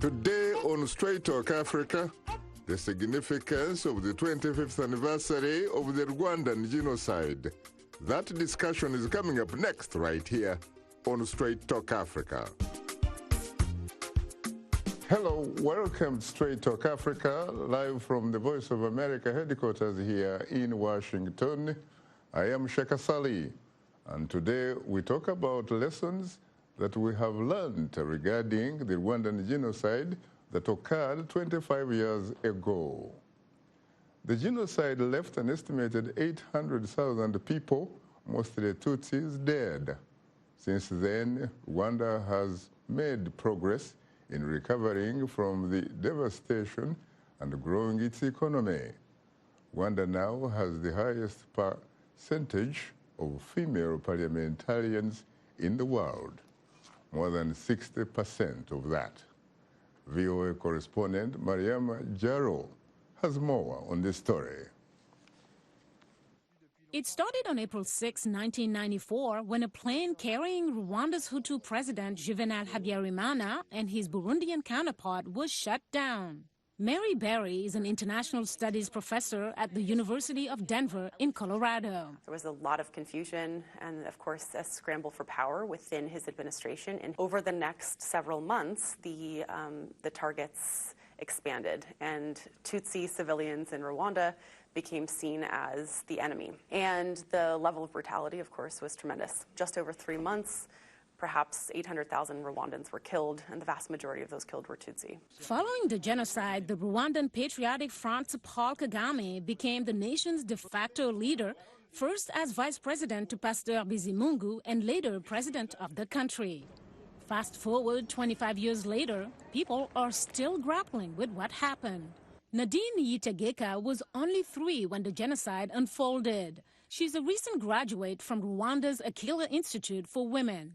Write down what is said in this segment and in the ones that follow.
Today on Straight Talk Africa, the significance of the 25th anniversary of the Rwandan Genocide. That discussion is coming up next right here on Straight Talk Africa. Hello, welcome to Straight Talk Africa, live from the Voice of America headquarters here in Washington. I am Shaka Ssali, and today we talk about lessons that we have learned regarding the Rwandan genocide that occurred 25 years ago. The genocide left an estimated 800,000 people, mostly Tutsis, dead. Since then, Rwanda has made progress in recovering from the devastation and growing its economy. Rwanda now has the highest percentage of female parliamentarians in the world, more than 60% of that. VOA correspondent Mariama Jaro has more on this story. It started on April 6, 1994, when a plane carrying Rwanda's Hutu president Juvenal Habyarimana and his Burundian counterpart was shut down. Mary Berry is an international studies professor at the University of Denver in Colorado. There was a lot of confusion and, of course, a scramble for power within his administration. And over the next several months, the targets expanded, and Tutsi civilians in Rwanda became seen as the enemy. And the level of brutality, of course, was tremendous. Just over 3 months, perhaps 800,000 Rwandans were killed, and the vast majority of those killed were Tutsi. Following the genocide, the Rwandan Patriotic Front's Paul Kagame became the nation's de facto leader, first as vice president to Pasteur Bizimungu and later president of the country. Fast forward 25 years later, people are still grappling with what happened. Nadine Yitegeka was only 3 when the genocide unfolded. She's a recent graduate from Rwanda's Aquila Institute for Women.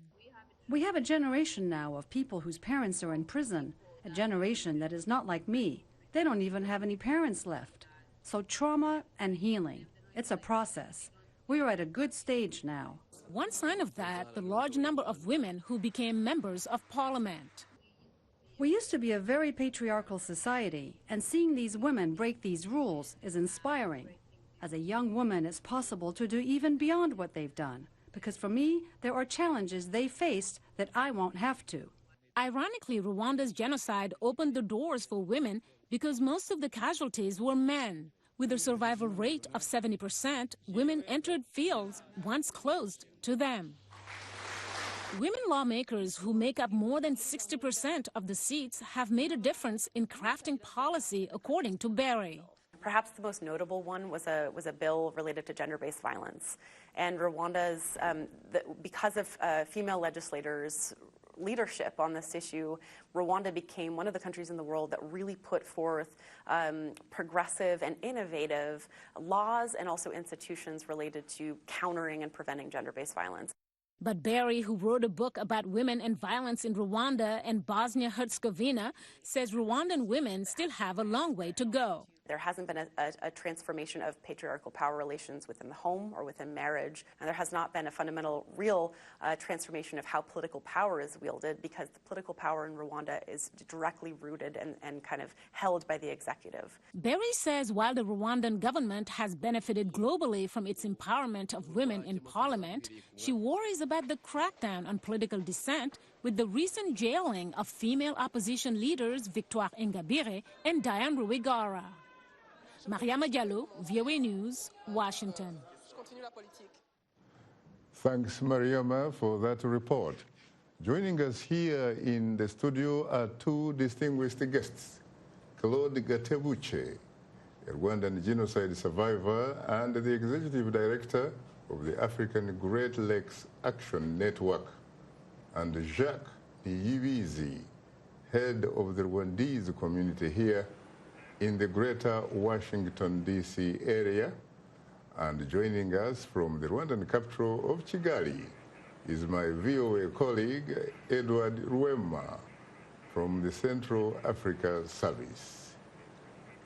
We have a generation now of people whose parents are in prison, a generation that is not like me. They don't even have any parents left. So trauma and healing, it's a process. We are at a good stage now. One sign of that, the large number of women who became members of parliament. We used to be a very patriarchal society, and seeing these women break these rules is inspiring. As a young woman, it's possible to do even beyond what they've done. Because for me, there are challenges they faced that I won't have to. Ironically, Rwanda's genocide opened the doors for women because most of the casualties were men. With a survival rate of 70%, women entered fields once closed to them. Women lawmakers who make up more than 60% of the seats have made a difference in crafting policy, according to Berry. Perhaps the most notable one was a bill related to gender-based violence. And Rwanda's, because of female legislators' leadership on this issue, Rwanda became one of the countries in the world that really put forth progressive and innovative laws and also institutions related to countering and preventing gender-based violence. But Berry, who wrote a book about women and violence in Rwanda and Bosnia-Herzegovina, says Rwandan women still have a long way to go. There hasn't been a transformation of patriarchal power relations within the home or within marriage, and there has not been a fundamental, real transformation of how political power is wielded, because the political power in Rwanda is directly rooted and kind of held by the executive. Berry says while the Rwandan government has benefited globally from its empowerment of women in parliament, she worries about the crackdown on political dissent with the recent jailing of female opposition leaders Victoire Ingabire and Diane Rwigara. Mariama Diallo, VOA News, Washington. Thanks, Mariama, for that report. Joining us here in the studio are 2 distinguished guests, Claude Gatebuke, a Rwandan genocide survivor and the executive director of the African Great Lakes Action Network, and Jacques Niyibizi, head of the Rwandese community here in the greater Washington, D.C. area. And joining us from the Rwandan capital of Kigali is my VOA colleague, Edward Rwema, from the Central Africa Service.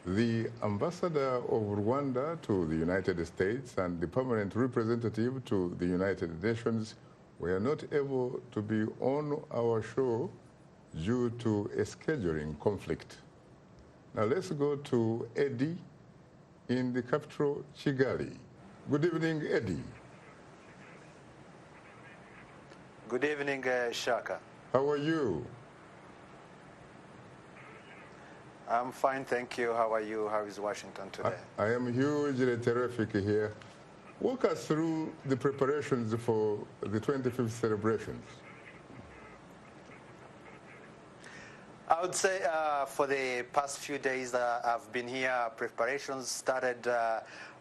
The ambassador of Rwanda to the United States and the permanent representative to the United Nations were not able to be on our show due to a scheduling conflict. Now let's go to Eddie in the capital, Kigali. Good evening, Eddie. Good evening, Shaka. How are you? I'm fine, thank you. How are you? How is Washington today? I am hugely terrific here. Walk us through the preparations for the 25th celebrations. I would say for the past few days I've been here, preparations started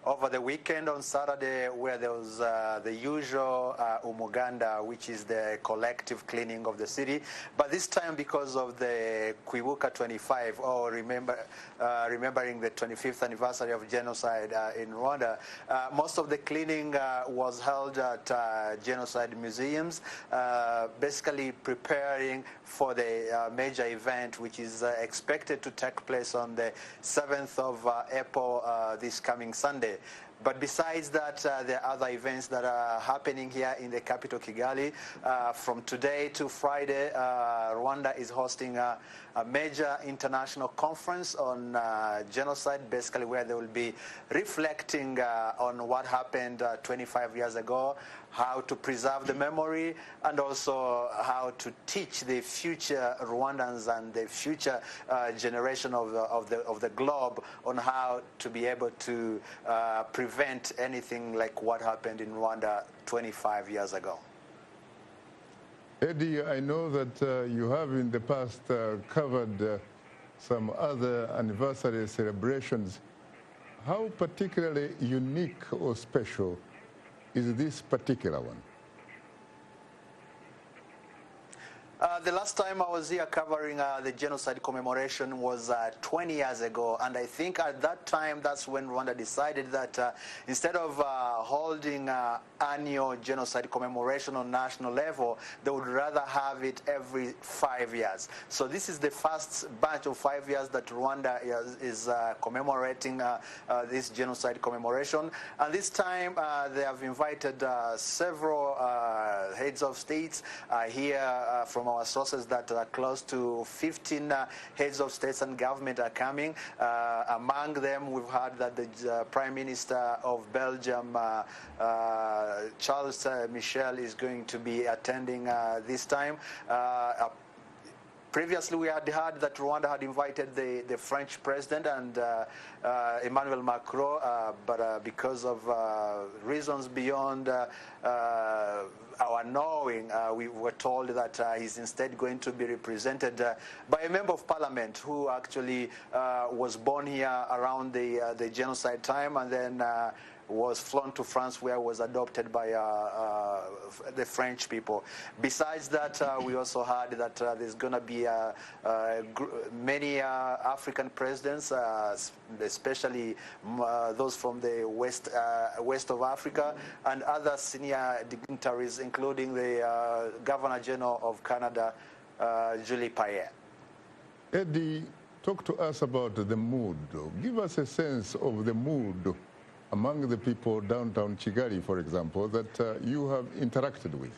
over the weekend on Saturday, where there was the usual umuganda, which is the collective cleaning of the city. But this time, because of the Kwibuka 25, or remembering the 25th anniversary of genocide in Rwanda, most of the cleaning was held at genocide museums, basically preparing for the major event, which is expected to take place on the 7th of April, this coming Sunday. But besides that, there are other events that are happening here in the capital, Kigali. From today to Friday, Rwanda is hosting a major international conference on genocide, basically where they will be reflecting on what happened 25 years ago, how to preserve the memory, and also how to teach the future Rwandans and the future generation of the globe on how to be able to prevent anything like what happened in Rwanda 25 years ago. Eddie, I know that you have in the past covered some other anniversary celebrations. How particularly unique or special is this particular one? The last time I was here covering the genocide commemoration was 20 years ago, and I think at that time that's when Rwanda decided that instead of holding annual genocide commemoration on national level, they would rather have it every 5 years. So this is the first batch of 5 years that Rwanda is commemorating this genocide commemoration, and this time they have invited several heads of states here from our sources that are close to 15 heads of states and government are coming. Among them, we've heard that the Prime Minister of Belgium, Charles Michel, is going to be attending this time. Previously, we had heard that Rwanda had invited the French president and Emmanuel Macron, but because of reasons beyond our knowing, we were told that he's instead going to be represented by a member of parliament who actually was born here around the genocide time, and then was flown to France, where was adopted by the French people. Besides that, we also heard that there's going to be many African presidents, especially those from the west of Africa, and other senior dignitaries, including the Governor General of Canada, Julie Payet. Eddie, talk to us about the mood. Give us a sense of the mood among the people downtown Kigali, for example, that you have interacted with.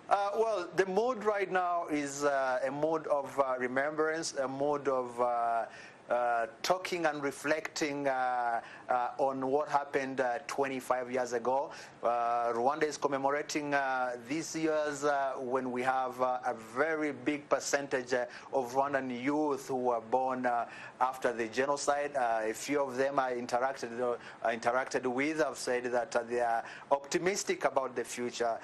Well, the mood right now is a mood of remembrance, a mood of talking and reflecting on what happened 25 years ago. Rwanda is commemorating these years when we have a very big percentage of Rwandan youth who were born after the genocide. A few of them I interacted with have said that they are optimistic about the future.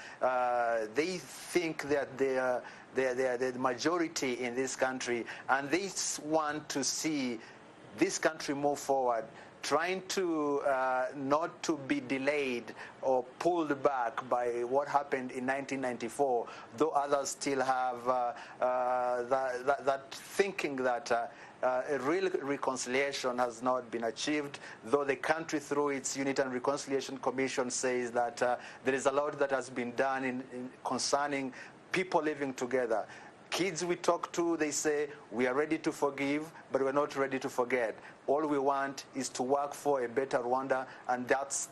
They think that they are the majority in this country, and they want to see this country move forward, trying to not to be delayed or pulled back by what happened in 1994, though others still have that thinking that a real reconciliation has not been achieved, though the country through its Unity and Reconciliation Commission says that there is a lot that has been done in concerning people living together. Kids we talk to, they say, we are ready to forgive, but we're not ready to forget. All we want is to work for a better Rwanda, and that's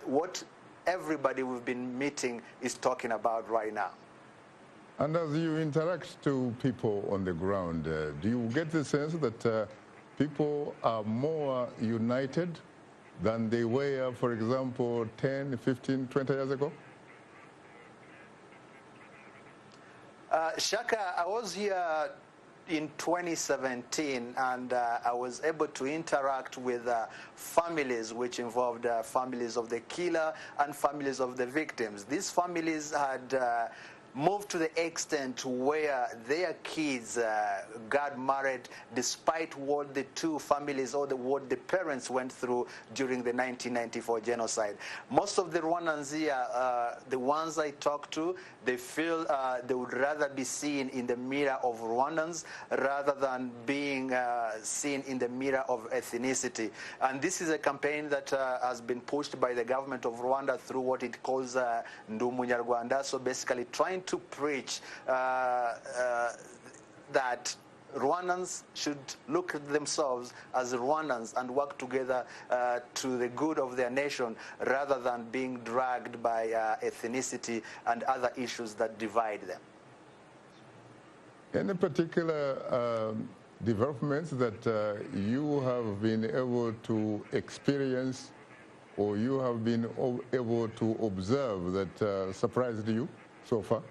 what everybody we've been meeting is talking about right now. And as you interact to people on the ground, do you get the sense that people are more united than they were, for example, 10, 15, 20 years ago? Shaka, I was here in 2017, and I was able to interact with families, which involved families of the killer and families of the victims. These families had moved to the extent where their kids got married despite what the two families or what the parents went through during the 1994 genocide. Most of the Rwandans here, the ones I talked to, they feel they would rather be seen in the mirror of Rwandans rather than being seen in the mirror of ethnicity. And this is a campaign that has been pushed by the government of Rwanda through what it calls Ndi Umunyarwanda, so basically trying to preach that Rwandans should look at themselves as Rwandans and work together to the good of their nation rather than being dragged by ethnicity and other issues that divide them. Any particular developments that you have been able to experience or you have been able to observe that surprised you so far?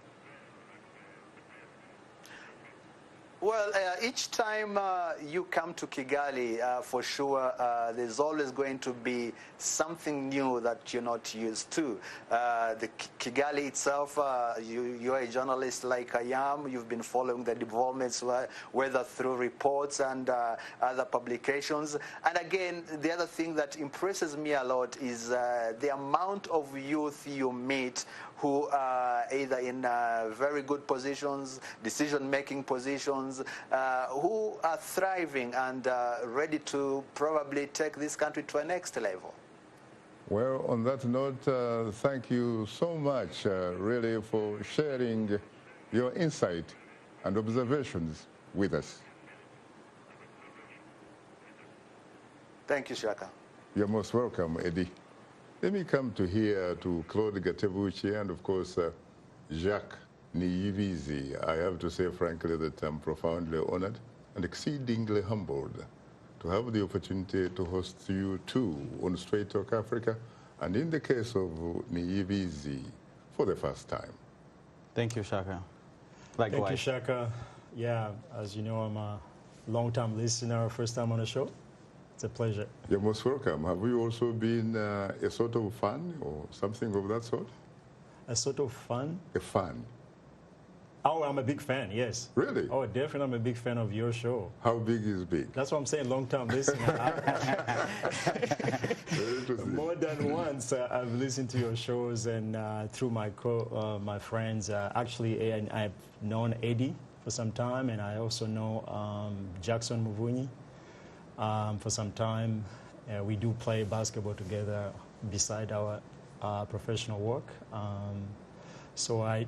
Well, each time you come to Kigali, for sure, there's always going to be something new that you're not used to. The Kigali itself, you're a journalist like I am. You've been following the developments, whether through reports and other publications. And again, the other thing that impresses me a lot is the amount of youth you meet who are either in very good positions, decision-making positions, who are thriving and ready to probably take this country to a next level. Well, on that note, thank you so much, really, for sharing your insight and observations with us. Thank you, Shaka. You're most welcome, Eddie. Let me come to Claude Gatebuke and, of course, Jacques Niyibizi. I have to say, frankly, that I'm profoundly honored and exceedingly humbled to have the opportunity to host you too on Straight Talk Africa, and in the case of Niyibizi, for the first time. Thank you, Shaka. Likewise. Thank you, Shaka. Yeah, as you know, I'm a long-time listener, first time on the show. It's a pleasure. You're most welcome. Have you also been a sort of fan or something of that sort? A sort of fan? A fan. Oh, I'm a big fan, yes. Really? Oh, definitely I'm a big fan of your show. How big is big? That's what I'm saying, long-time listener. More than once I've listened to your shows and through my friends. Actually, I've known Eddie for some time, and I also know Jackson Muvunyi. For some time, we do play basketball together beside our professional work. So I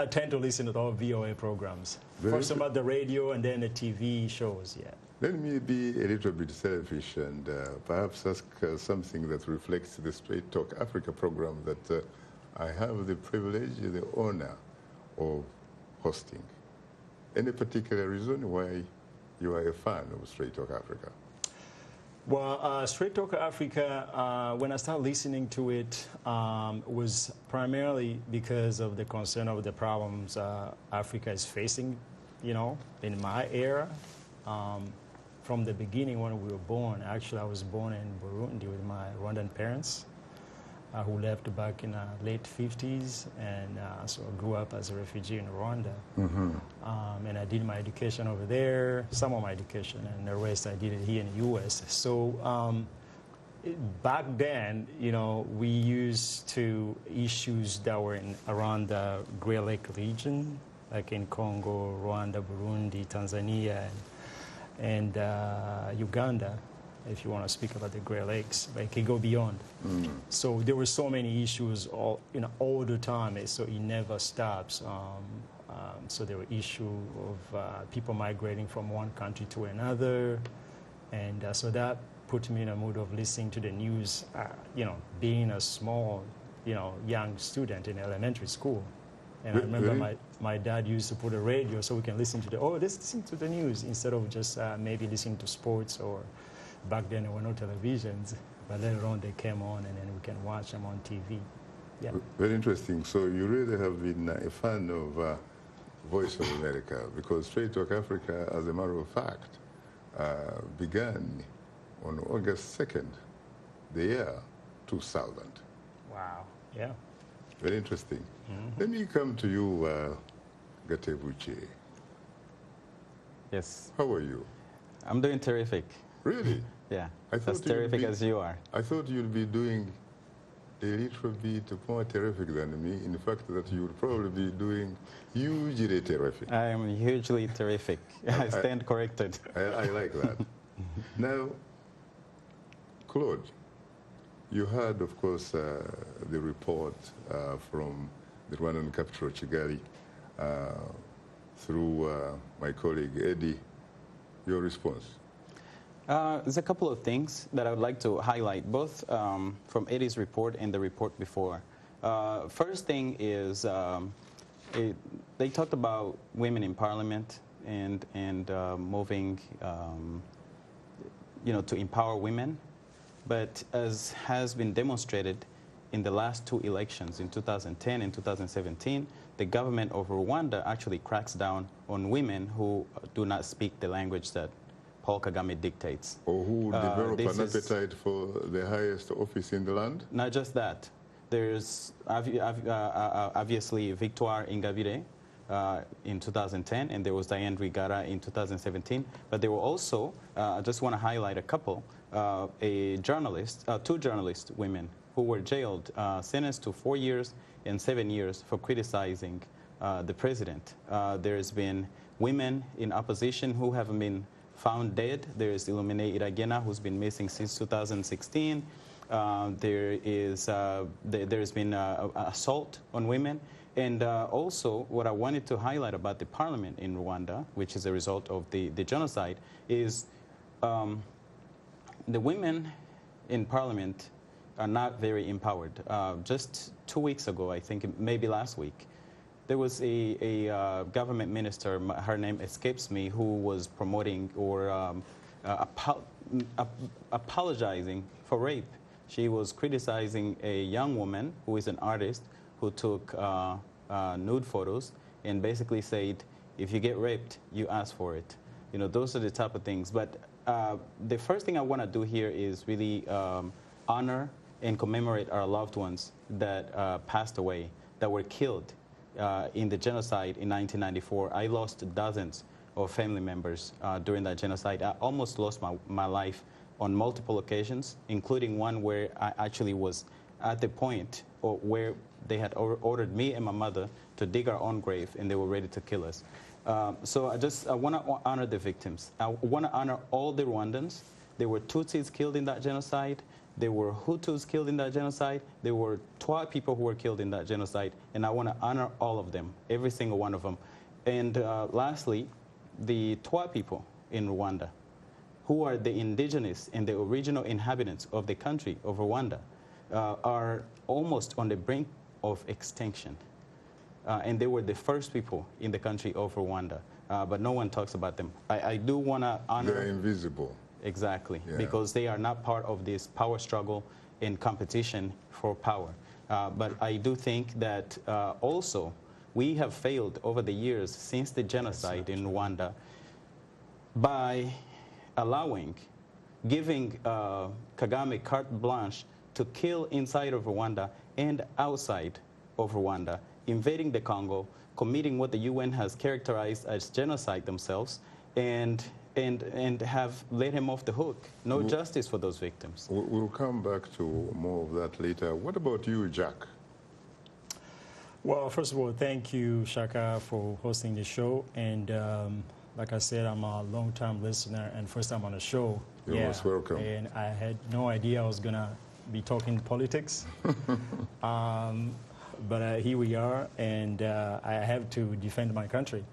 tend to listen to all VOA programs. First about the radio and then the TV shows, yeah. Let me be a little bit selfish and perhaps ask something that reflects the Straight Talk Africa program that I have the privilege, the honor of hosting. Any particular reason why you are a fan of Straight Talk Africa? Well, Straight Talk Africa, when I started listening to it, was primarily because of the concern of the problems Africa is facing, you know, in my era. From the beginning when we were born, actually I was born in Burundi with my Rwandan parents who left back in the late 50s, and so I grew up as a refugee in Rwanda. Mm-hmm. And I did my education over there, some of my education, and the rest I did it here in the U.S. So back then, you know, we used to issues that were around the Great Lake region, like in Congo, Rwanda, Burundi, Tanzania, and Uganda, if you want to speak about the Great Lakes, but it can go beyond. Mm. So there were so many issues all the time, so it never stops. So there were issues of people migrating from one country to another, and so that put me in a mood of listening to the news, you know, being a small, you know, young student in elementary school. And I remember my dad used to put a radio so we can listen to let's listen to the news instead of just maybe listening to sports, or back then there were no televisions, but later on they came on and then we can watch them on TV. Yeah. Very interesting. So you really have been a fan of Voice of America, because Straight Talk Africa, as a matter of fact, began on August 2nd, the year 2000. Wow, yeah. Very interesting. Let me come to you, Gatebuke. Yes. How are you? I'm doing terrific. Really? Yeah. I thought As terrific as you are. I thought you'd be doing a little bit more terrific than me. In fact, that you would probably be doing hugely terrific. I am hugely terrific. I stand corrected. I like that. Now, Claude, you heard, of course, the report from the Rwandan capital, Kigali, through my colleague Eddie. Your response? There's a couple of things that I would like to highlight, both from Eddie's report and the report before. First thing is they talked about women in parliament and moving, to empower women. But as has been demonstrated in the last two elections, in 2010 and 2017, the government of Rwanda actually cracks down on women who do not speak the language that Paul Kagame dictates. Or who develop an appetite for the highest office in the land? Not just that. There's obviously Victoire Ingabire in 2010, and there was Diane Rwigara in 2017. But there were also, I just want to highlight a couple, two journalist women who were jailed, sentenced to 4 years and 7 years for criticizing the president. There's been women in opposition who have been found dead. There's Illuminae Iragena, who's been missing since 2016. There's been assault on women. And also, what I wanted to highlight about the parliament in Rwanda, which is a result of the genocide, is the women in parliament are not very empowered. Just 2 weeks ago, I think, maybe last week, there was a government minister, her name escapes me, who was promoting or apologizing for rape. She was criticizing a young woman who is an artist who took nude photos and basically said, if you get raped, you ask for it. Those are the type of things. But the first thing I want to do here is really honor and commemorate our loved ones that passed away, that were killed in the genocide in 1994. I lost dozens of family members during that genocide. I almost lost my life on multiple occasions, including one where I actually was at the point where they had ordered me and my mother to dig our own grave, and they were ready to kill us. So I want to honor the victims. I want to honor all the Rwandans. There were Tutsis killed in that genocide. There were Hutus killed in that genocide. There were Twa people who were killed in that genocide. And I want to honor all of them, every single one of them. And lastly, the Twa people in Rwanda, who are the indigenous and the original inhabitants of the country of Rwanda, are almost on the brink of extinction. And they were the first people in the country of Rwanda. But no one talks about them. I do want to honor... They're invisible. Exactly, yeah. Because they are not part of this power struggle and competition for power. But I do think that also we have failed over the years since the genocide in Rwanda by giving Kagame carte blanche to kill inside of Rwanda and outside of Rwanda, invading the Congo, committing what the UN has characterized as genocide themselves, and have let him off the hook. No justice for those victims. We'll come back to more of that later. What about you, Jacques? Well, first of all, thank you, Shaka, for hosting the show. And like I said, I'm a long-time listener and first time on the show. You're most welcome. And I had no idea I was going to be talking politics. But here we are, and I have to defend my country.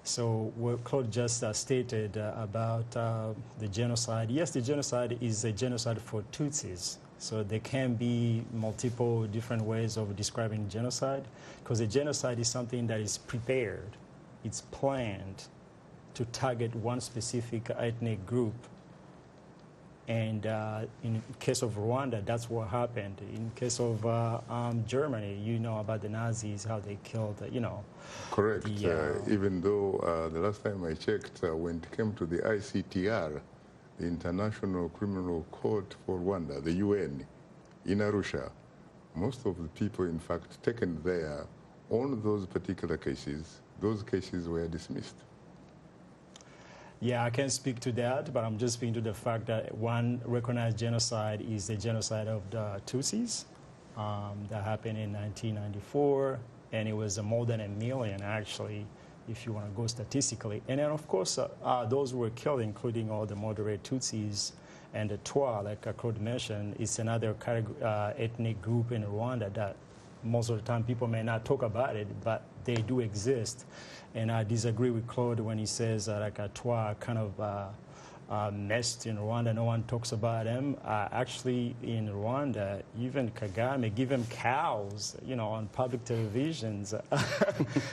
So what Claude just stated about the genocide, yes, the genocide is a genocide for Tutsis. So there can be multiple different ways of describing genocide, because a genocide is something that is prepared, it's planned to target one specific ethnic group. And in case of Rwanda, that's what happened. In case of Germany, you know about the Nazis, how they killed, Correct. Even though the last time I checked, when it came to the ICTR, the International Criminal Court for Rwanda, the UN, in Arusha, most of the people, in fact, taken there on those particular cases, those cases were dismissed. Yeah, I can't speak to that, but I'm just speaking to the fact that one recognized genocide is the genocide of the Tutsis that happened in 1994, and it was more than 1 million, actually, if you want to go statistically. And then, of course, those who were killed, including all the moderate Tutsis and the Twa, like Claude mentioned, is another ethnic group in Rwanda that most of the time people may not talk about it, but they do exist. And I disagree with Claude when he says like a Twa kind of nest in Rwanda. No one talks about them. Actually, in Rwanda, even Kagame give them cows, on public televisions.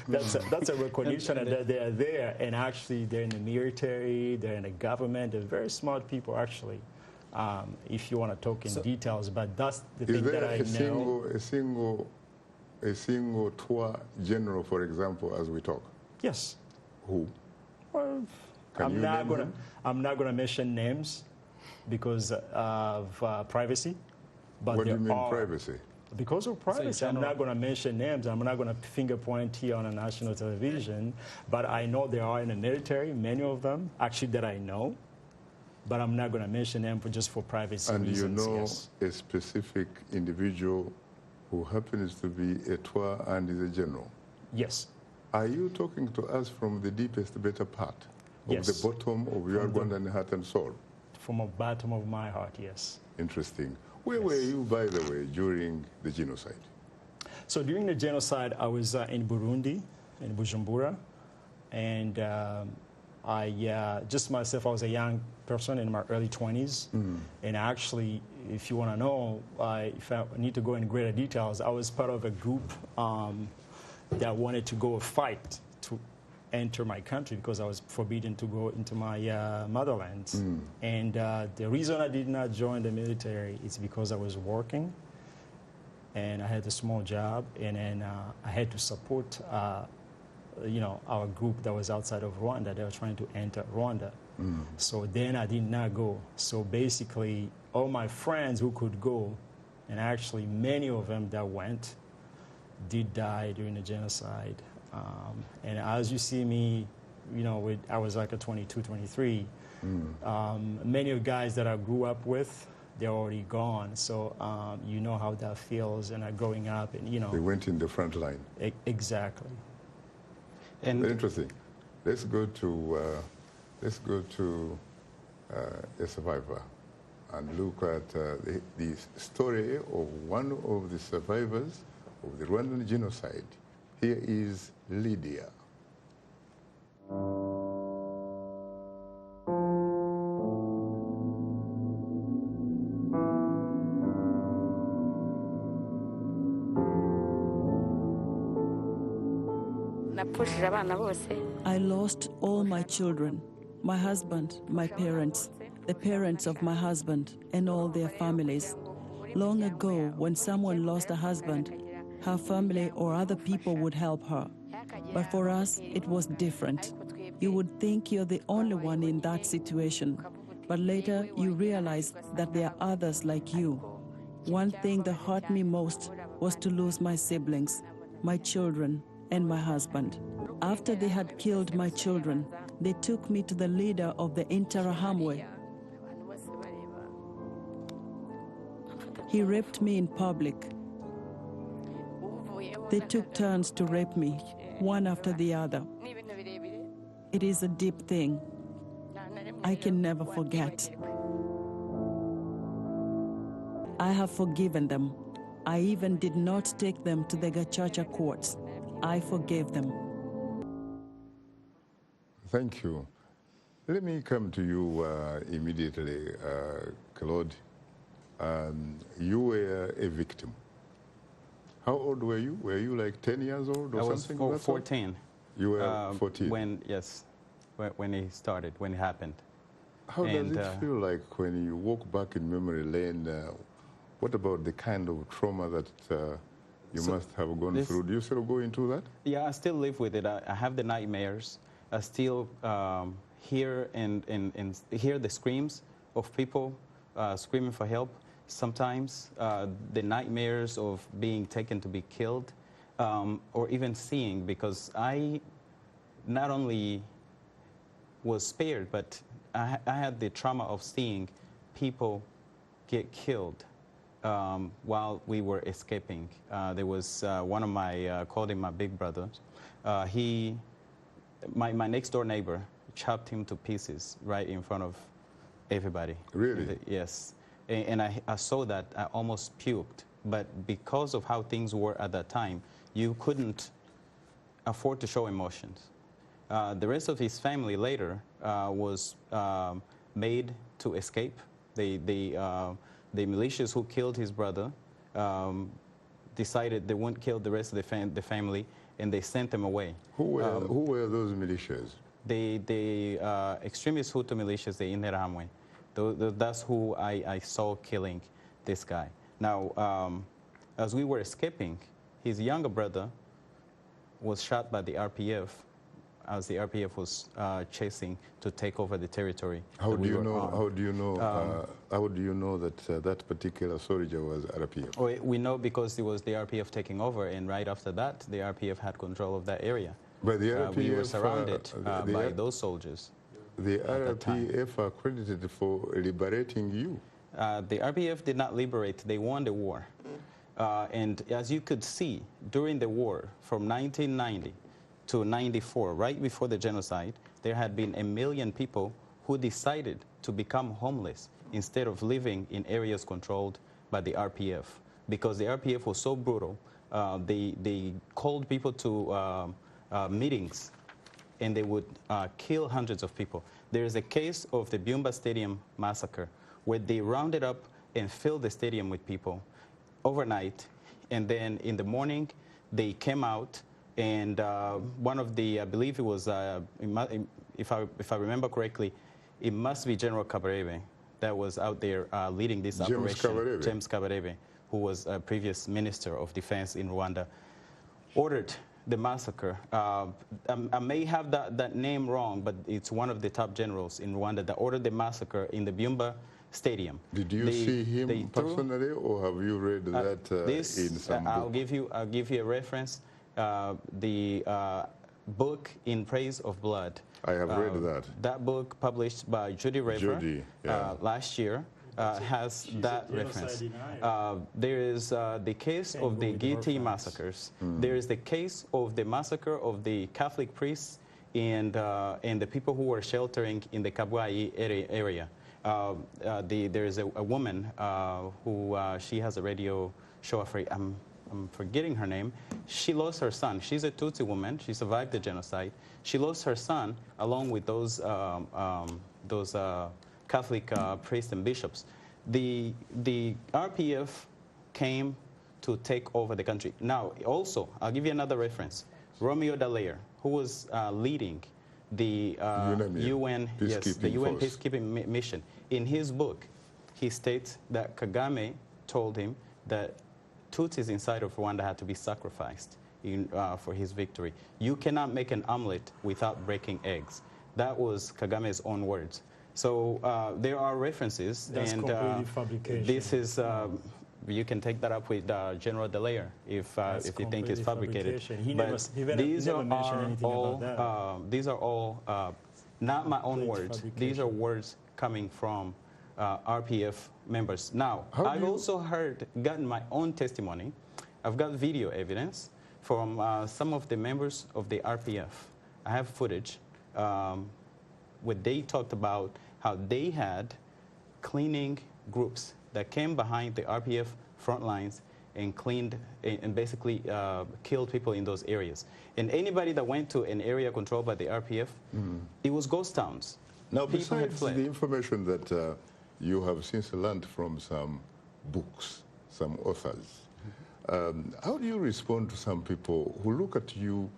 that's a recognition that they're there. And actually, they're in the military, they're in the government. They're very smart people, actually. If you want to talk in details, but that's the thing that I know. A single Twa general, for example, as we talk? Yes. Who? Well, I'm not gonna mention names because of privacy. But what do you mean privacy? Because of privacy, I'm not going to mention names. I'm not going to finger point here on a national television. But I know there are in the military, many of them, actually, that I know. But I'm not going to mention them just for privacy reasons. And you know yes. a specific individual who happens to be a Twa and is a general? Yes. Are you talking to us from the deepest, better part of yes. the bottom of your Rwandan heart and soul? From the bottom of my heart, yes. Interesting. Where were you, by the way, during the genocide? So during the genocide, I was in Burundi, in Bujumbura, and I just myself, I was a young person in my early 20s, and actually, if you want to know, if I need to go in greater details, I was part of a group that wanted to go fight to enter my country because I was forbidden to go into my motherland. And the reason I did not join the military is because I was working, and I had a small job, and then I had to support our group that was outside of Rwanda. They were trying to enter Rwanda. So then I did not go. So basically, all my friends who could go, and actually many of them that went, did die during the genocide. And as you see me, I was like a 22, 23. Many of the guys that I grew up with, they're already gone. So you know how that feels, and growing up, and They went in the front line. Exactly. And very interesting. Let's go to a survivor and look at the story of one of the survivors of the Rwandan genocide. Here is Lydia. I lost all my children, my husband, my parents, the parents of my husband, and all their families. Long ago, when someone lost a husband, her family or other people would help her. But for us, it was different. You would think you're the only one in that situation, but later you realize that there are others like you. One thing that hurt me most was to lose my siblings, my children, and my husband. After they had killed my children, they took me to the leader of the Interahamwe. He raped me in public. They took turns to rape me, one after the other. It is a deep thing. I can never forget. I have forgiven them. I even did not take them to the Gacaca courts. I forgave them. Thank you. Let me come to you immediately, Claude. You were a victim. How old were you? Were you like 10 years old or something? I was 14. You were 14? When it started, when it happened. How does it feel like when you walk back in memory lane? What about the kind of trauma that you must have gone through? Do you still go into that? Yeah, I still live with it. I have the nightmares. I still hear hear the screams of people screaming for help. Sometimes the nightmares of being taken to be killed, or even seeing, because I not only was spared, but I had the trauma of seeing people get killed while we were escaping. There was one of my, called him my big brother. My next door neighbor chopped him to pieces right in front of everybody. Really? Yes. And I saw that. I almost puked. But because of how things were at that time, you couldn't afford to show emotions. The rest of his family later was made to escape. The militias who killed his brother decided they wouldn't kill the rest of the family, and they sent them away. Who were those militias? The extremist Hutu militias, the Interahamwe. That's who I saw killing this guy. Now, as we were escaping, his younger brother was shot by the RPF as the RPF was chasing to take over the territory. How do you know that that particular soldier was RPF? We know because it was the RPF taking over, and right after that, the RPF had control of that area. But the RPF, we were surrounded by those soldiers. The RPF are credited for liberating you. The RPF did not liberate. They won the war. And as you could see, during the war from 1990 to 94, right before the genocide, there had been 1 million people who decided to become homeless instead of living in areas controlled by the RPF. Because the RPF was so brutal, they called people to meetings, and they would kill hundreds of people. There is a case of the Byumba Stadium massacre where they rounded up and filled the stadium with people overnight, and then in the morning they came out, and one of the, I believe it was, if I remember correctly, it must be General Kabarebe that was out there leading this operation. James Kabarebe, who was a previous Minister of Defense in Rwanda, ordered the massacre. I may have that name wrong, but it's one of the top generals in Rwanda that ordered the massacre in the Byumba Stadium. Did you see him personally, or have you read that in some book? I'll give you a reference. The book In Praise of Blood. I have read that. That book, published by Judy Rever last year, has that reference. There is the case of the Giti massacres. There is the case of the massacre of the Catholic priests and the people who were sheltering in the Kabwai area. There is a woman who she has a radio show. I'm forgetting her name. She lost her son. She's a Tutsi woman. She survived the genocide. She lost her son along with those Catholic priests and bishops. The RPF came to take over the country. Now, also, I'll give you another reference. Romeo Dallaire, who was leading the UN peacekeeping mission. In his book, he states that Kagame told him that Tutsis inside of Rwanda had to be sacrificed for his victory. You cannot make an omelet without breaking eggs. That was Kagame's own words. So there are references. That's completely fabrication. This is, you can take that up with General Dallaire if you think it's fabricated. He never mentioned anything about that. These are all not my own words. These are words coming from RPF members. Now, I've also gotten my own testimony. I've got video evidence from some of the members of the RPF. I have footage where they talked about how they had cleaning groups that came behind the RPF front lines and cleaned and basically killed people in those areas. And anybody that went to an area controlled by the RPF, it was ghost towns. Now, besides the information that you have since learned from some books, some authors. How do you respond to some people who look at you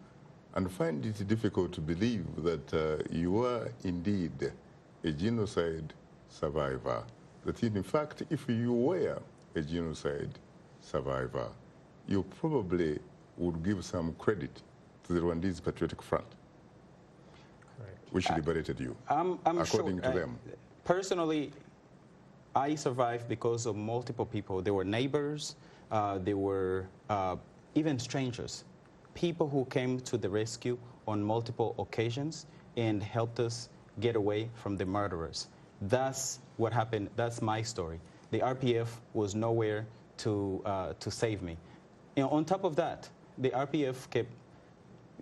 and find it difficult to believe that you are indeed a genocide survivor? That in fact, if you were a genocide survivor, you probably would give some credit to the Rwandese Patriotic Front, Correct. which liberated you, I'm according sure, to them. Personally, I survived because of multiple people. There were neighbors, there were even strangers, people who came to the rescue on multiple occasions and helped us get away from the murderers. That's what happened. That's my story. The RPF was nowhere to save me. You know, on top of that, the RPF kept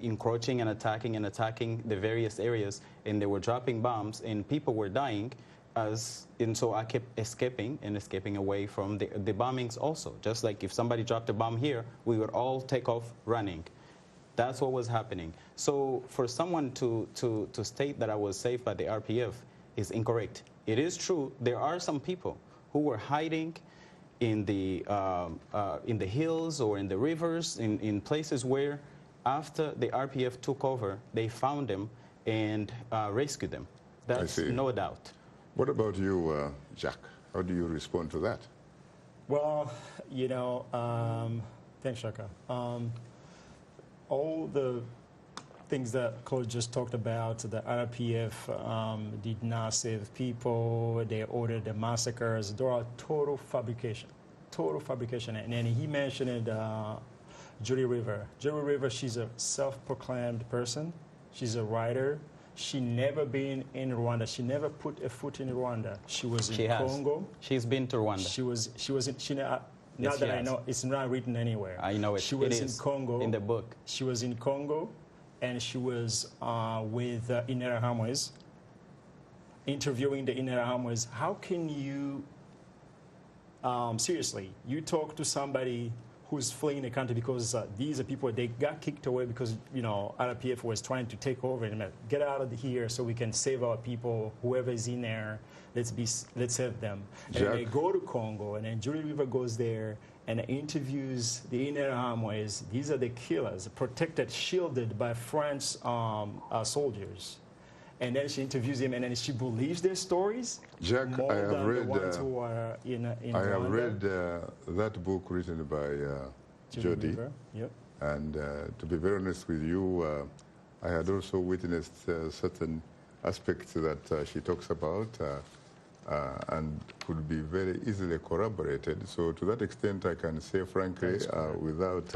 encroaching and attacking the various areas, and they were dropping bombs, and people were dying. And so I kept escaping away from the bombings also. Just like if somebody dropped a bomb here, we would all take off running. That's what was happening. So for someone to state that I was saved by the RPF is incorrect. It is true, there are some people who were hiding in the hills or in the rivers, in places where after the RPF took over, they found them and rescued them. That's no doubt. What about you, Jacques? How do you respond to that? Well, you know, thanks, Shaka. All the things that Claude just talked about, the RPF did not save people, they ordered the massacres, they are total fabrication. And then he mentioned Julie River. Julie River, she's a self-proclaimed person. She's a writer. She never been in Rwanda. She never put a foot in Rwanda. She was in Congo. She's been to Rwanda. I know, it's not written anywhere. I know it. She was in Congo. In the book. She was in Congo, and she was with Interahamwe, interviewing the Interahamwe. How can you, seriously, you talk to somebody who's fleeing the country because these are people, they got kicked away because, you know, RPF was trying to take over and get out of here so we can save our people, whoever is in there, let's save them. Jack. And they go to Congo, and then Julie River goes there and interviews the Interahamwe. These are the killers, protected, shielded by French soldiers. And then she interviews him, and then she believes their stories. Jack, more I have than read. The ones who are in I Rwanda. have read that book written by Jody. Yep. And to be very honest with you, I had also witnessed certain aspects that she talks about and could be very easily corroborated. So to that extent, I can say frankly, without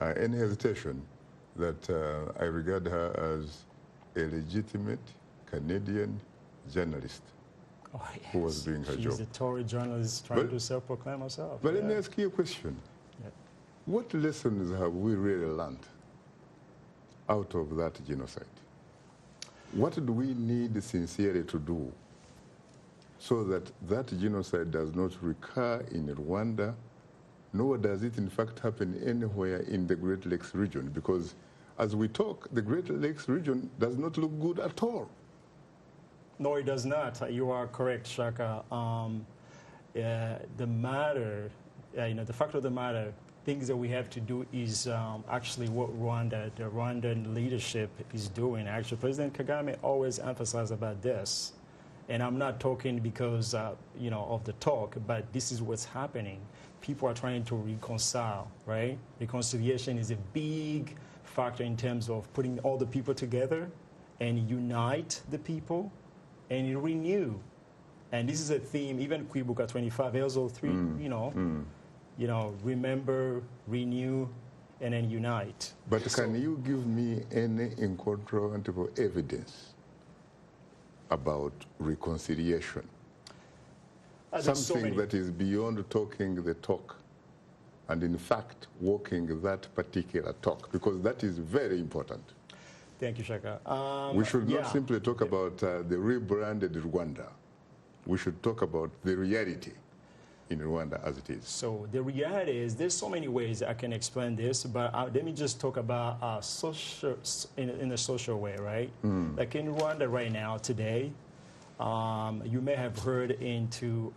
any hesitation, that I regard her as a legitimate Canadian journalist who was doing her job. She's a Tory journalist trying to self-proclaim herself. But let me ask you a question. Yep. What lessons have we really learned out of that genocide? What do we need sincerely to do so that that genocide does not recur in Rwanda, nor does it in fact happen anywhere in the Great Lakes region? Because as we talk, the Great Lakes region does not look good at all. No, it does not. You are correct, Shaka. The matter, the fact of the matter, things that we have to do is actually what the Rwandan leadership is doing. Actually, President Kagame always emphasized about this. And I'm not talking because, of the talk, but this is what's happening. People are trying to reconcile, right? Reconciliation is a big factor in terms of putting all the people together and unite the people and renew. And this is a theme, even Kwibuka 25, also 3, remember, renew, and then unite. But can you give me any incontrovertible evidence about reconciliation? Something that is beyond talking the talk and in fact walking that particular talk, because that is very important. Thank you, Shaka. We should not simply talk about the rebranded Rwanda. We should talk about the reality in Rwanda as it is. So the reality is, there's so many ways I can explain this, but let me just talk about in a social way, right? Like in Rwanda right now, today, You may have heard into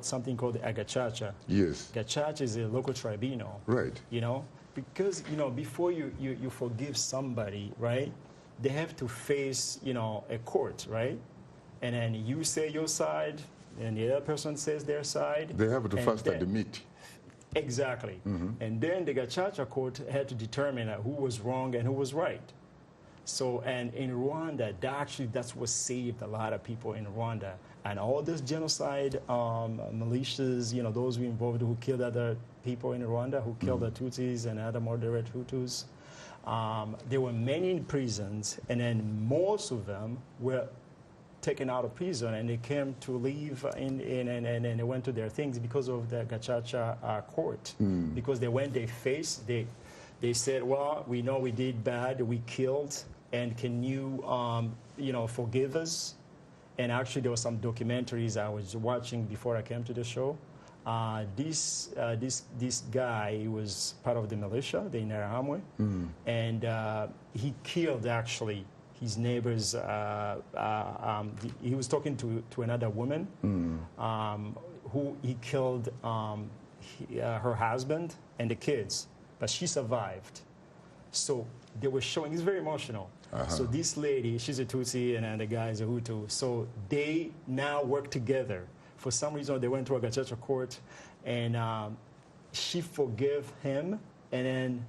something called the agachacha. Yes. Gachacha is a local tribunal. Right. You know, because, you know, before you forgive somebody, right, they have to face, you know, a court, right? And then you say your side, and the other person says their side. They have to first admit. Exactly. And then the Gachacha court had to determine who was wrong and who was right. So, and in Rwanda, that's what saved a lot of people in Rwanda. And all this genocide militias, you know, those who involved who killed other people in Rwanda, who killed the Tutsis and other moderate Hutus, there were many in prisons, and then most of them were taken out of prison, and they came to live and they went to their things because of the Gachacha court. Because they said, well, we know we did bad, we killed, and can you, you know, forgive us? And actually, there were some documentaries I was watching before I came to the show. This guy, he was part of the militia, the Interahamwe, and he killed actually his neighbors. He was talking to another woman who he killed her husband and the kids, but she survived. So they were showing, it's very emotional. So this lady, she's a Tutsi and the guy is a Hutu. So they now work together. For some reason, they went to a Gachacha court, and she forgave him, and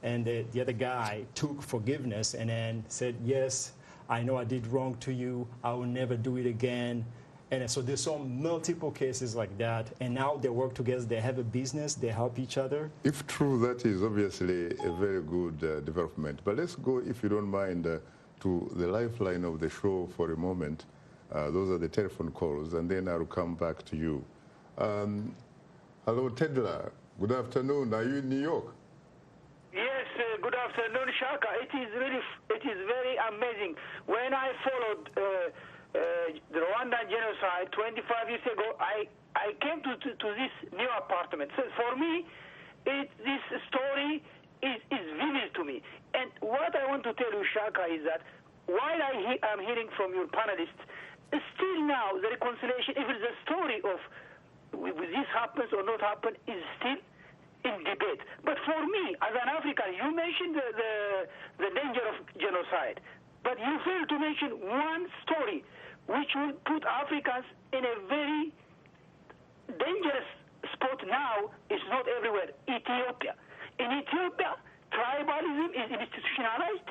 the other guy took forgiveness and then said, yes, I know I did wrong to you. I will never do it again. And so there's some multiple cases like that. And now they work together. They have a business. They help each other. If true, that is obviously a very good development. But let's go, if you don't mind, to the lifeline of the show for a moment. Those are the telephone calls, and then I'll come back to you. Hello, Tedla. Good afternoon. Are you in New York? Yes, good afternoon, Shaka. It is very amazing. When I followed the Rwandan Genocide 25 years ago, I came to this new apartment. So for me, this story is vivid to me. And what I want to tell you, Shaka, is that while I'm hearing from your panelists, still now the reconciliation, if it's a story of will this happens or not happen, is still in debate. But for me, as an African, you mentioned the danger of genocide, but you failed to mention one story which will put Africans in a very dangerous spot now. It's not everywhere. Ethiopia. In Ethiopia, tribalism is institutionalized.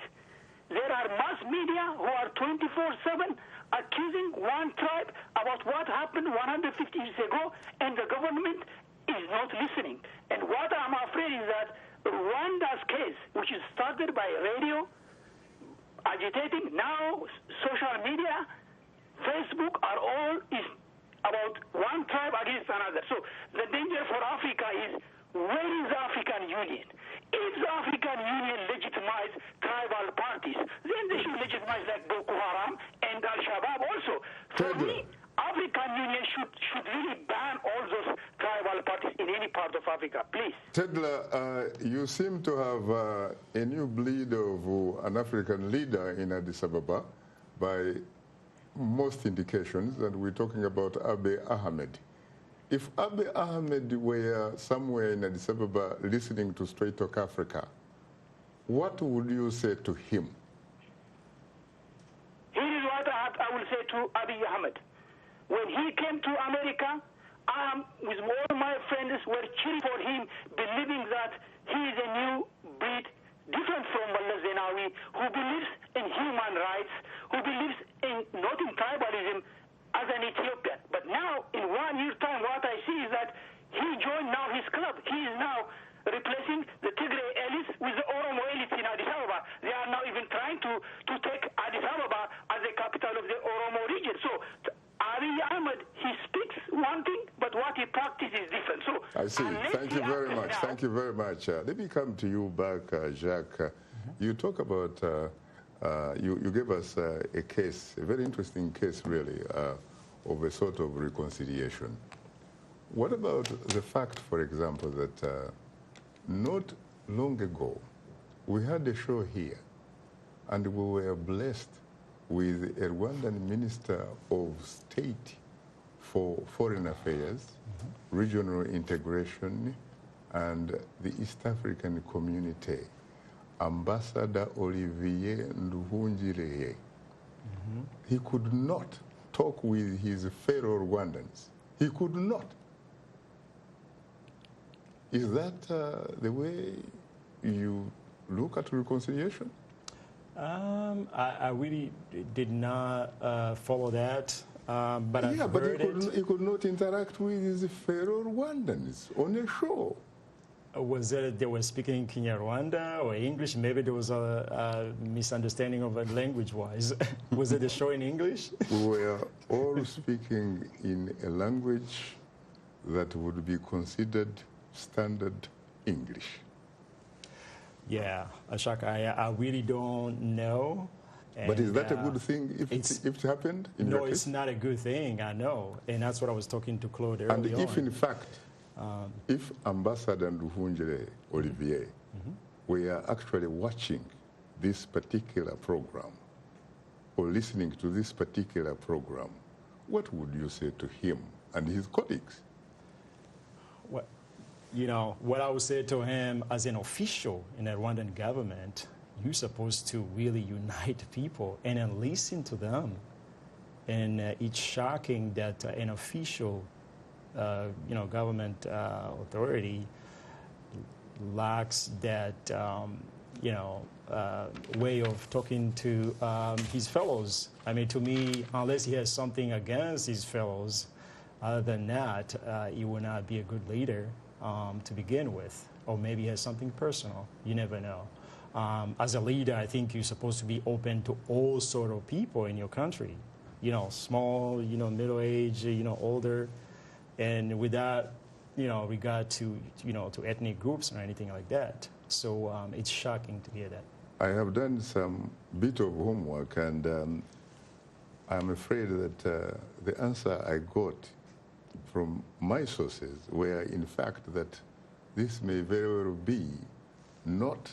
There are mass media who are 24/7 accusing one tribe about what happened 150 years ago, and the government is not listening. And what I'm afraid is that Rwanda's case, which is started by radio, agitating, now social media, Facebook, are all is about one tribe against another. So the danger for Africa is, where is the African Union? If the African Union legitimize tribal parties, then they should legitimize like Boko Haram and Al-Shabaab also. For me, African Union should really ban all those tribal parties in any part of Africa, please. Tedla, you seem to have a new bleed of an African leader in Addis Ababa by most indications, and we're talking about Abiy Ahmed. If Abiy Ahmed were somewhere in Addis Ababa listening to Straight Talk Africa, what would you say to him? Here is what I will say to Abiy Ahmed. When he came to America, with all my friends were cheering for him, believing that he is a new breed, different from Mullah Zenawi, who believes in human rights, who believes not in tribalism as an Ethiopian. But now, in 1 year's time, what I see is that he joined now his club. He is now replacing the Tigray elites with the Oromo elites in Addis Ababa. They are now even trying to take Addis Ababa as the capital of the Oromo region. So Abiy Ahmed, he speaks one thing, but what he practices is different. So I see. Thank you very much. Thank you very much. Let me come to you back, Jacques. You talk about, you gave us a case, a very interesting case, really, of a sort of reconciliation. What about the fact, for example, that not long ago, we had a show here, and we were blessed with a Rwandan Minister of State for Foreign Affairs, Regional Integration, and the East African Community, Ambassador Olivier Nduhungirehe. He could not talk with his fellow Rwandans. He could not. Is that the way you look at reconciliation? I really did not follow that, but I've heard he could not interact with his fellow Rwandans on a show. Was it they were speaking Kinyarwanda or English? Maybe there was a misunderstanding of it language-wise. Was it a show in English? We were all speaking in a language that would be considered standard English. Yeah, Shaka, I really don't know. But is that a good thing if it happened? No, it's not a good thing, I know. And that's what I was talking to Claude earlier. And if, in fact, if Ambassador Nduhungirehe Olivier were actually watching this particular program or listening to this particular program, what would you say to him and his colleagues? You know, what I would say to him as an official in the Rwandan government, you're supposed to really unite people and then listen to them. And it's shocking that an official, government authority lacks that, way of talking to his fellows. I mean, to me, unless he has something against his fellows, other than that, he will not be a good leader. To begin with, or maybe he has something personal. You never know. As a leader, I think you're supposed to be open to all sort of people in your country. You know, small, middle-aged, older, and without, regard to, to ethnic groups or anything like that. So it's shocking to hear that. I have done some bit of homework, and I'm afraid that the answer I got from my sources were, in fact, that this may very well be not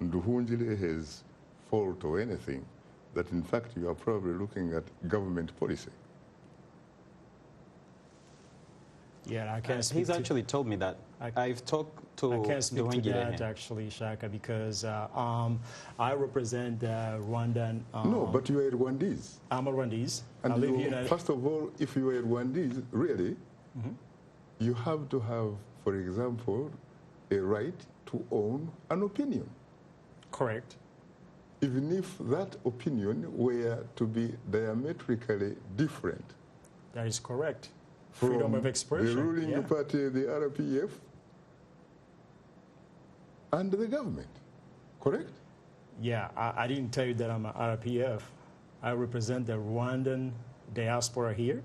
Nduhungirehe's fault or anything, that in fact you are probably looking at government policy. Yeah, I can't speak He's actually told me that. I've talked to I can't speak to that, actually, Shaka, because I represent Rwandan. No, but you are Rwandese. I'm a Rwandese. And I live here. First of all, if you are Rwandese, really, you have to have, for example, a right to own an opinion. Correct. Even if that opinion were to be diametrically different. That is correct. Freedom of expression. The ruling party, the RPF, and the government, correct? Yeah, I didn't tell you that I'm an RPF. I represent the Rwandan diaspora here.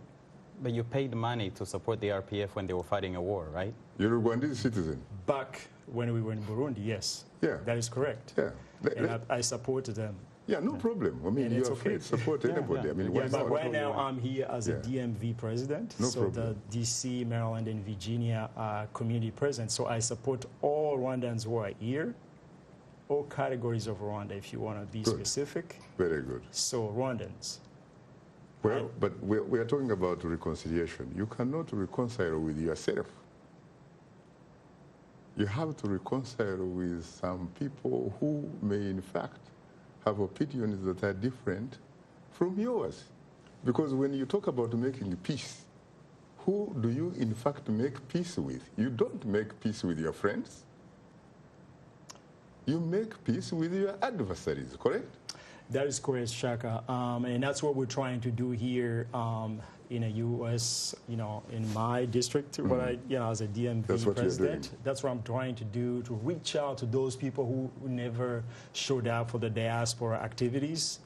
But you paid money to support the RPF when they were fighting a war, right? You're a Rwandese citizen. Back when we were in Burundi, yes. Yeah. That is correct. Yeah. And I supported them. Yeah, no problem. I mean, you're free to support anybody. I mean, why not? But right now I'm here as a DMV president, the DC, Maryland, and Virginia community president. So I support all Rwandans who are here, all categories of Rwanda, if you want to be specific. Very good. So Rwandans. Well, but we are talking about reconciliation. You cannot reconcile with yourself. You have to reconcile with some people who may, in fact, have opinions that are different from yours. Because when you talk about making peace, who do you, in fact, make peace with? You don't make peace with your friends. You make peace with your adversaries, correct? That is correct, Shaka. And that's what we're trying to do here in the U.S., in my district, what I, as a DMV president. That's what I'm trying to do, to reach out to those people who never showed up for the diaspora activities.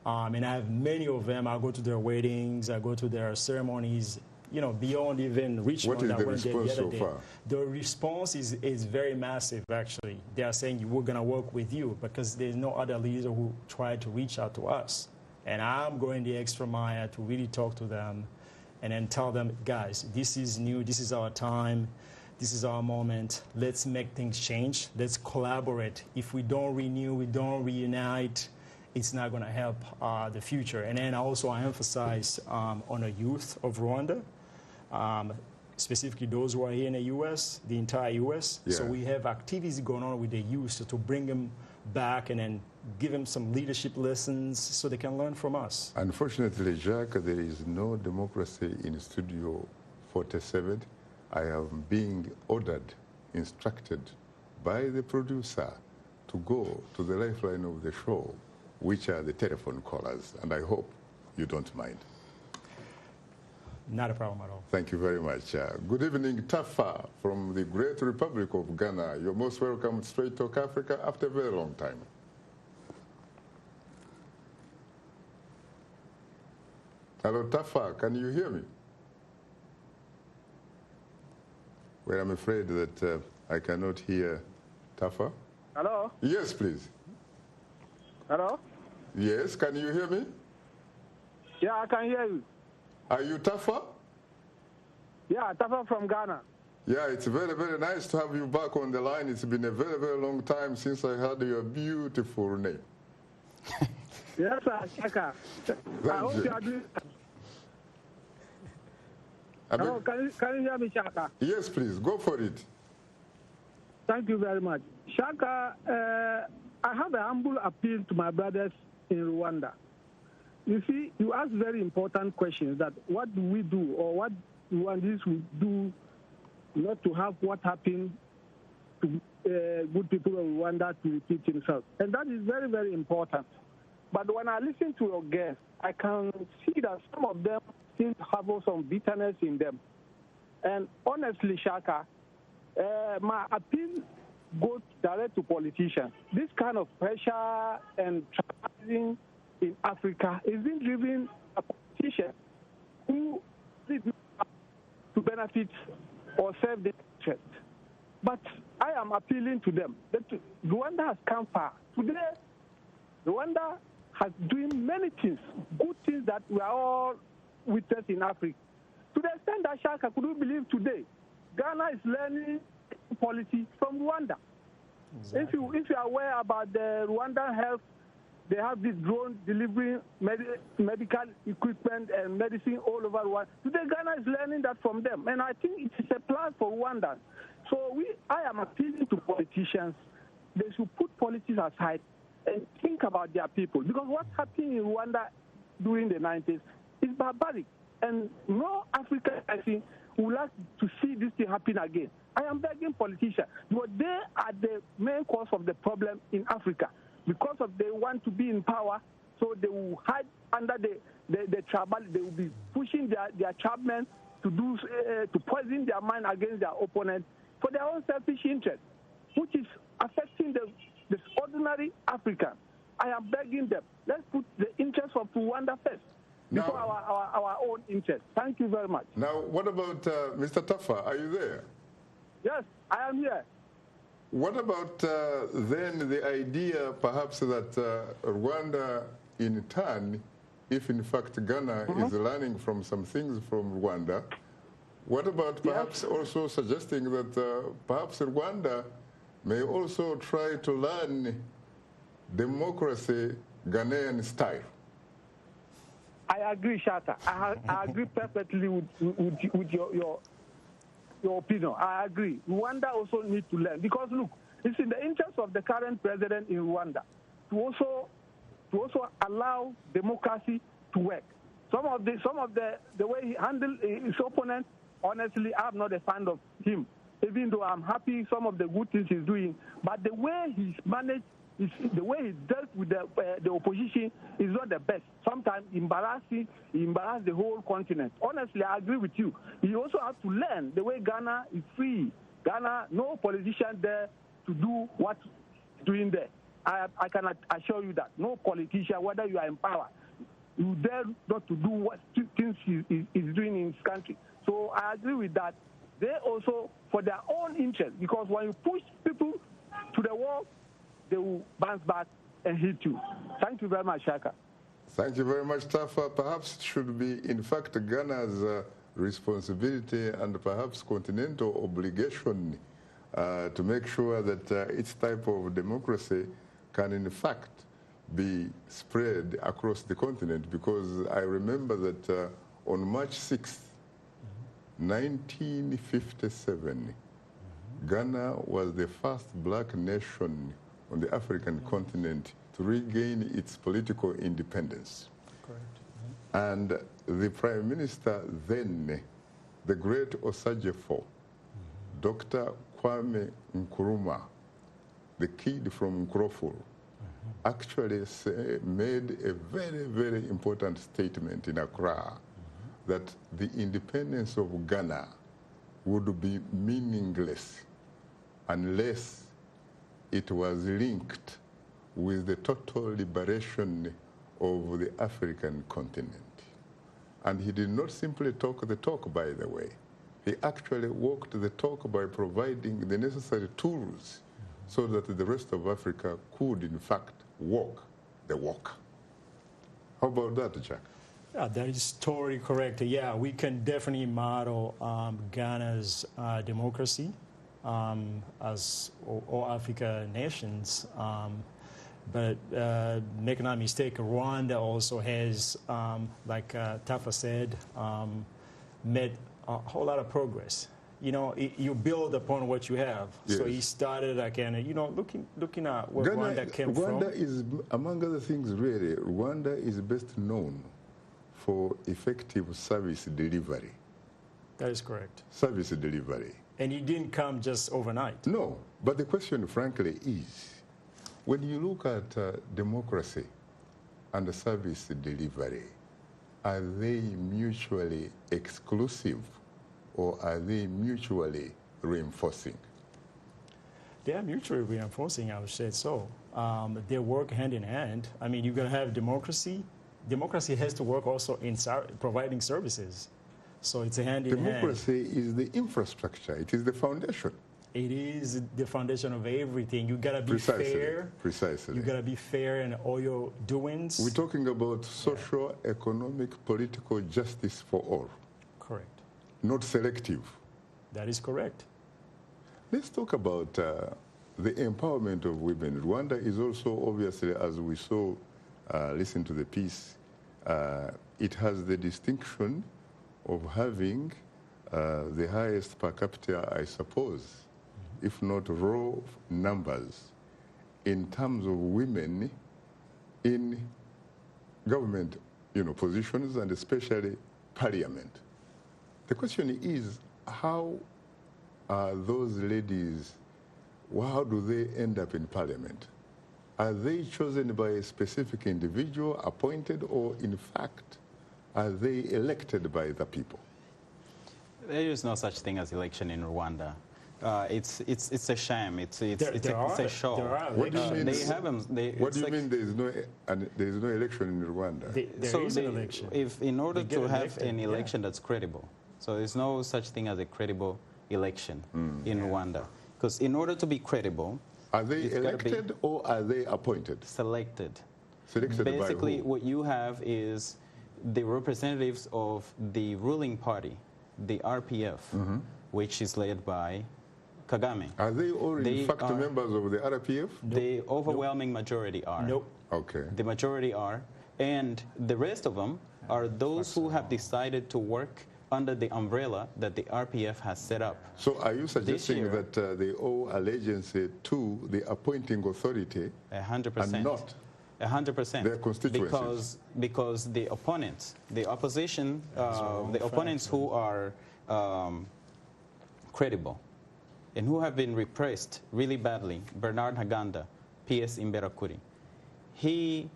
And I have many of them. I go to their weddings, I go to their ceremonies, beyond even Richmond. What is the response so far? The response is very massive, actually. They are saying, we're going to work with you, because there's no other leader who tried to reach out to us. And I'm going the extra mile to really talk to them and then tell them, guys, this is new, this is our time, this is our moment. Let's make things change. Let's collaborate. If we don't renew, we don't reunite, it's not going to help the future. And then also I emphasize on the youth of Rwanda, specifically those who are here in the U.S., the entire U.S. Yeah. So we have activities going on with the youth to bring them back and then give them some leadership lessons so they can learn from us. Unfortunately, Jacques, there is no democracy in Studio 47. I am being ordered, instructed by the producer to go to the lifeline of the show, which are the telephone callers, and I hope you don't mind. Not a problem at all. Thank you very much. Good evening, Tafa from the Great Republic of Ghana. You're most welcome to Straight Talk Africa after a very long time. Hello, Tafa, can you hear me? Well, I'm afraid that I cannot hear Tafa. Hello? Yes, please. Hello? Yes, can you hear me? Yeah, I can hear you. Are you Tafa? Yeah, Tafa from Ghana. Yeah, it's very, very nice to have you back on the line. It's been a very, very long time since I heard your beautiful name. Yes, sir, Shaka. I hope you are doing. Hello, can you hear me, Shaka? Yes, please, go for it. Thank you very much. Shaka, I have a humble appeal to my brothers in Rwanda. You see, you ask very important questions that what do we do or what Rwandese will do not to have what happened to good people of Rwanda to repeat himself. And that is very, very important. But when I listen to your guests, I can see that some of them seem to have some bitterness in them. And honestly, Shaka, my appeal goes direct to politicians. This kind of pressure and tribalism in Africa is being driven by politicians who did not to benefit or serve their interest. But I am appealing to them that Rwanda has come far. Today, Rwanda has doing many things, good things that we are all witness in Africa. To the extent that Shaka, could we believe today, Ghana is learning policy from Rwanda. Exactly. If you are aware about the Rwandan health, they have this drone delivering medical equipment and medicine all over Rwanda. Today, Ghana is learning that from them, and I think it is a plan for Rwanda. So I am appealing to politicians. They should put politics aside and think about their people, because what's happening in Rwanda during the 90s is barbaric, and no African country would like to see this thing happen again. I am begging politicians, because they are the main cause of the problem in Africa. Because of they want to be in power, so they will hide under the tribal. They will be pushing their tribesmen to poison their mind against their opponents for their own selfish interest, which is affecting the ordinary African. I am begging them, let's put the interest of Rwanda first before our own interest. Thank you very much. Now, what about Mr. Tafa? Are you there? Yes, I am here. What about then the idea perhaps that Rwanda in turn, if in fact Ghana is learning from some things from Rwanda, what about perhaps also suggesting that perhaps Rwanda may also try to learn democracy Ghanaian style? I agree, Shaka. I agree perfectly with your opinion. I agree. Rwanda also needs to learn, because look, it's in the interest of the current president in Rwanda to also allow democracy to work. Some of the way he handled his opponents, honestly, I'm not a fan of him. Even though I'm happy some of the good things he's doing, but the way he's managed, the way he dealt with the opposition is not the best. Sometimes embarrassing, he embarrassed the whole continent. Honestly, I agree with you. He also has to learn the way Ghana is free. Ghana, no politician there to do what's doing there. I can assure you that. No politician, whether you are in power, you dare not to do what things he's doing in his country. So I agree with that. They also, for their own interest, because when you push people to the wall, they will bounce back and hit you. Thank you very much, Shaka. Thank you very much, Tafa. Perhaps it should be, in fact, Ghana's responsibility and perhaps continental obligation to make sure that its type of democracy can, in fact, be spread across the continent, because I remember that on March 6th, 1957, Ghana was the first black nation on the African continent to regain its political independence. Correct. And the Prime Minister then, the great Osajefo, Dr. Kwame Nkrumah, the kid from Nkroful, actually made a very, very important statement in Accra that the independence of Ghana would be meaningless unless it was linked with the total liberation of the African continent. And he did not simply talk the talk, by the way. He actually walked the talk by providing the necessary tools so that the rest of Africa could, in fact, walk the walk. How about that, Jack? Yeah, that is totally correct. Yeah, we can definitely model Ghana's democracy as all Africa nations. But make no mistake, Rwanda also has, like Tafa said, made a whole lot of progress. You know, you build upon what you have. Yes. So he started, you know, looking at where Ghana, Rwanda came from. Rwanda is, among other things, really, Rwanda is best known for effective service delivery. That is correct. Service delivery. And it didn't come just overnight. No, but the question, frankly, is, when you look at democracy and the service delivery, are they mutually exclusive or are they mutually reinforcing? They are mutually reinforcing, I would say so. They work hand in hand. I mean, you're going to have democracy. Democracy has to work also in providing services. So it's a hand in hand. Democracy is the infrastructure. It is the foundation. It is the foundation of everything. You gotta be fair. Precisely. You gotta be fair in all your doings. We're talking about social, economic, political justice for all. Correct. Not selective. That is correct. Let's talk about the empowerment of women. Rwanda is also, obviously, as we saw, listen to the piece, it has the distinction of having the highest per capita, I suppose, if not raw numbers, in terms of women in government, positions, and especially parliament. The question is, how are those ladies, how do they end up in parliament? Are they chosen by a specific individual, appointed, or in fact, are they elected by the people? There is no such thing as election in Rwanda. It's a sham. It's a show. What do you mean? What do you mean there is no election in Rwanda? There is an election. If in order to have an election that's credible, so there's no such thing as a credible election in Rwanda, because in order to be credible, are they elected or are they appointed? Selected. Selected by who? Basically, what you have is the representatives of the ruling party, the RPF, which is led by Kagame. Are they all in fact members of the RPF? The overwhelming majority are. Nope. Okay. The majority are. And the rest of them are those who have decided to work under the umbrella that the RPF has set up. So are you suggesting that they owe allegiance to the appointing authority 100%. and not 100%. their constituencies? Because the opponents, the opposition, the opponents who are credible and who have been repressed really badly, Bernard Ntaganda, PS Imberakuri, he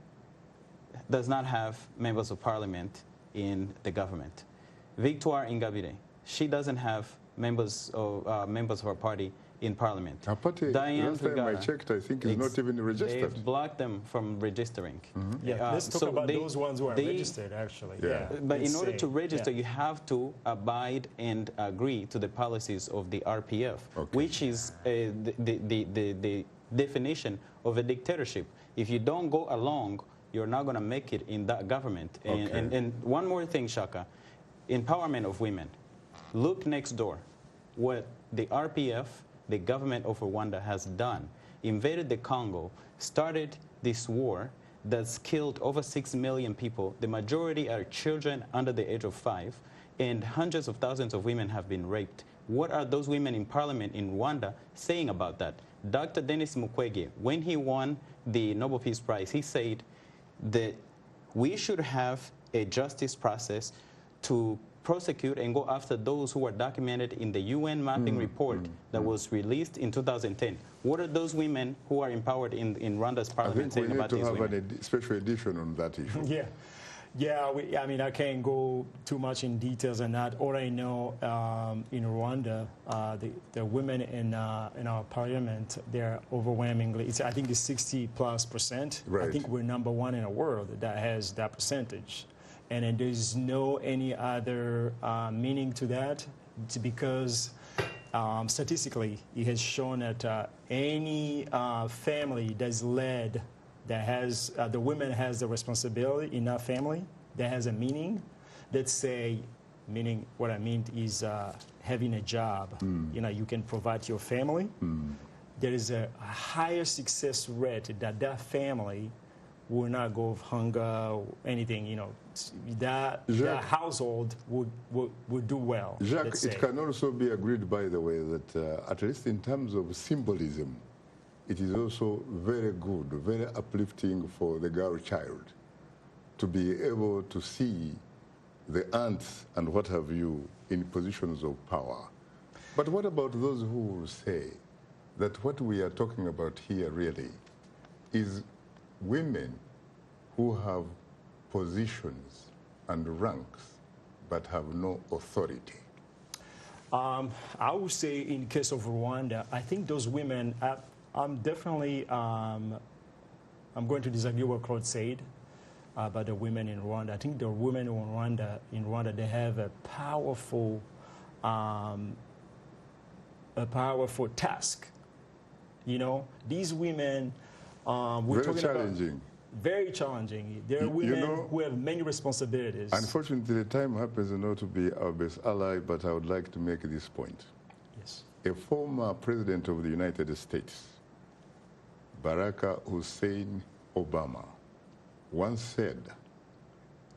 does not have members of parliament in the government. Victoire Ingabire, she doesn't have members of her party in parliament. Her party, Diane last time I checked, I think is not even registered. They've blocked them from registering. Yeah, let's talk about those ones who are registered, actually. Yeah. But in order to register, you have to abide and agree to the policies of the RPF, which is the definition of a dictatorship. If you don't go along, you're not going to make it in that government. And one more thing, Shaka, empowerment of women. Look next door. What the RPF, the government of Rwanda, has done, invaded the Congo, started this war, that's killed over 6 million people. The majority are children under the age of 5, and hundreds of thousands of women have been raped. What are those women in parliament in Rwanda saying about that? Dr. Denis Mukwege, when he won the Nobel Peace Prize, he said that we should have a justice process to prosecute and go after those who are documented in the UN mapping report that was released in 2010. What are those women who are empowered in Rwanda's parliament saying about these women? I think we need to have a special edition on that issue. Yeah, I mean, I can't go too much in details on that. All I know, in Rwanda, the women in our parliament, they're overwhelmingly, I think it's 60+%. Right. I think we're #1 in the world that has that percentage. And there's no any other meaning to that. It's because statistically, it has shown that any family that's led, that has, the woman has the responsibility in that family, that has a meaning. Let's say, meaning what I mean is having a job. You know, you can provide your family. There is a higher success rate that that family will not go of hunger or anything, you know, that household would do well. Jacques, it can also be agreed, by the way, that at least in terms of symbolism, it is also very good, very uplifting for the girl child to be able to see the aunts and what have you in positions of power. But what about those who will say that what we are talking about here really is women who have positions and ranks but have no authority? I would say in case of Rwanda, I think those women, I'm definitely, I'm going to disagree with what Claude said about the women in Rwanda. I think the women in Rwanda, they have a powerful task. You know, these women, we're very talking challenging. About very challenging. There are women who have many responsibilities. Unfortunately, the time happens not to be our best ally, but I would like to make this point. Yes. A former president of the United States, Barack Hussein Obama, once said,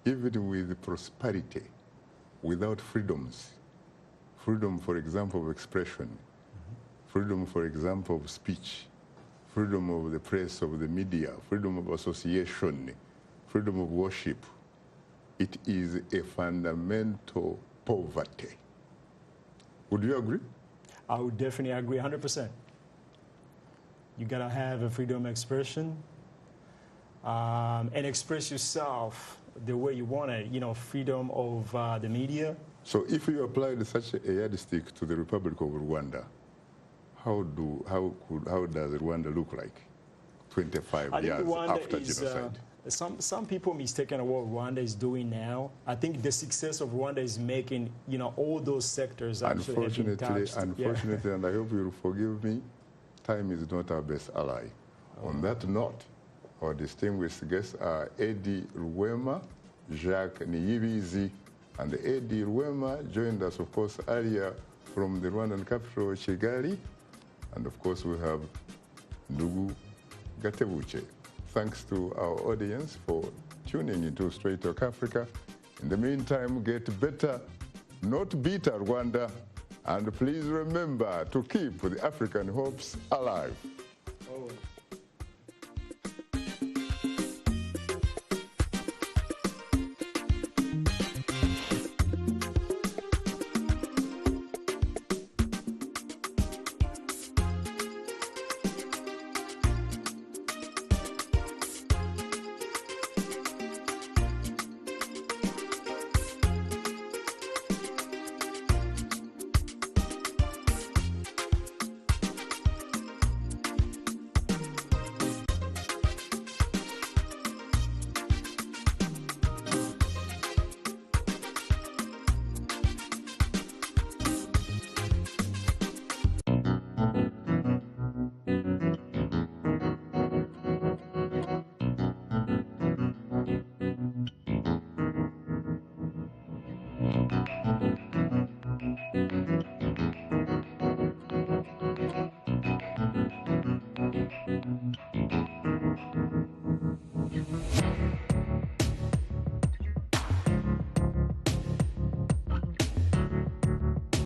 even with prosperity, without freedoms, freedom, for example, of expression, freedom, for example, of speech, freedom of the press, of the media, freedom of association, freedom of worship, it is a fundamental poverty. Would you agree? I would definitely agree 100%. You gotta have a freedom of expression and express yourself the way you want it. You know, freedom of the media. So if you applied such a yardstick to the Republic of Rwanda, how does Rwanda look like 25 years after genocide? Some people mistaken what Rwanda is doing now. I think the success of Rwanda is making, you know, all those sectors actually have been touched. Unfortunately, and I hope you'll forgive me, time is not our best ally. On that note, our distinguished guests are Edward Rwema, Jacques Niyibizi, and Edward Rwema joined us, of course, earlier from the Rwandan capital, Kigali. And of course, we have Ndugu Gatebuke. Thanks to our audience for tuning into Straight Talk Africa. In the meantime, get better, not bitter, Rwanda. And please remember to keep the African hopes alive.